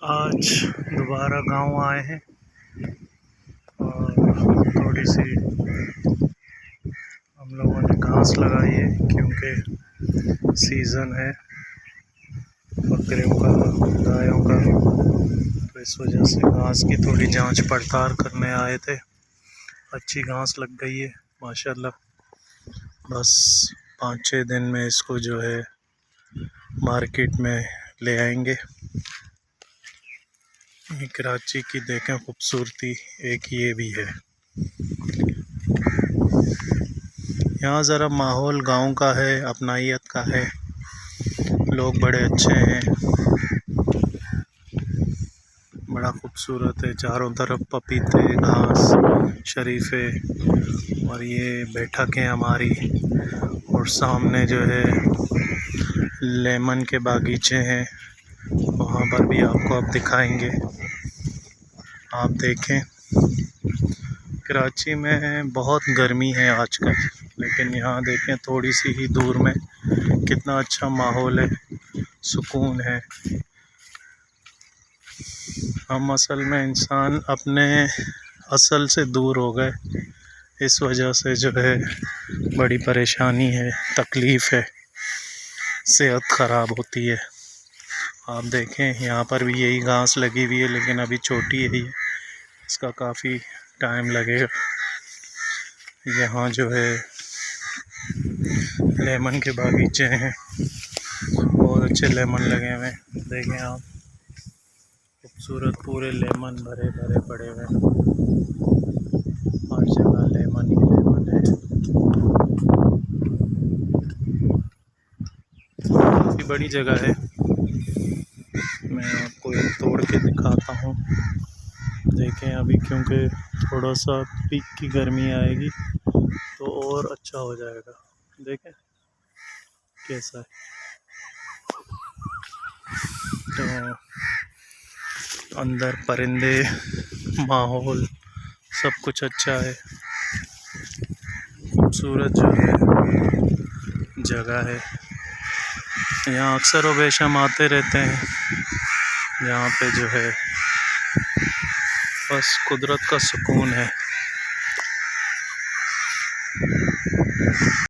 आज दोबारा गांव आए हैं और थोड़ी सी हम लोगों ने घास लगाई है क्योंकि सीज़न है बकरियों का, गायों का, तो इस वजह से घास की थोड़ी जांच पड़ताल करने आए थे। अच्छी घास लग गई है माशाल्लाह। बस 5-6 दिन में इसको जो है मार्केट में ले आएंगे। कराची की देखें खूबसूरती, एक ये भी है। यहाँ ज़रा माहौल गांव का है, अपनाइयत का है, लोग बड़े अच्छे हैं, बड़ा खूबसूरत है। चारों तरफ पपीते, घास, शरीफे और ये बैठक है हमारी, और सामने जो है लेमन के बागीचे हैं, वहाँ पर भी आपको अब दिखाएंगे। आप देखें, कराची में बहुत गर्मी है आजकल, लेकिन यहाँ देखें थोड़ी सी ही दूर में कितना अच्छा माहौल है, सुकून है। हम असल में इंसान अपने असल से दूर हो गए, इस वजह से जो है बड़ी परेशानी है, तकलीफ़ है, सेहत ख़राब होती है। आप देखें यहाँ पर भी यही घास लगी हुई है, लेकिन अभी छोटी है ये, इसका काफ़ी टाइम लगेगा। यहाँ जो है लेमन के बागीचे हैं, बहुत अच्छे लेमन लगे हुए हैं। देखें आप, खूबसूरत पूरे लेमन भरे भरे पड़े हुए हैं, हर जगह लेमन ही लेमन है। काफ़ी बड़ी जगह है, मैं आपको एक तोड़ के दिखाता हूँ। देखें अभी, क्योंकि थोड़ा सा पीक की गर्मी आएगी तो और अच्छा हो जाएगा। देखें कैसा है, तो अंदर परिंदे, माहौल सब कुछ अच्छा है, खूबसूरत जो है जगह है। यहाँ अक्सर व बेशम आते रहते हैं। यहाँ पे जो है बस कुदरत का सुकून है।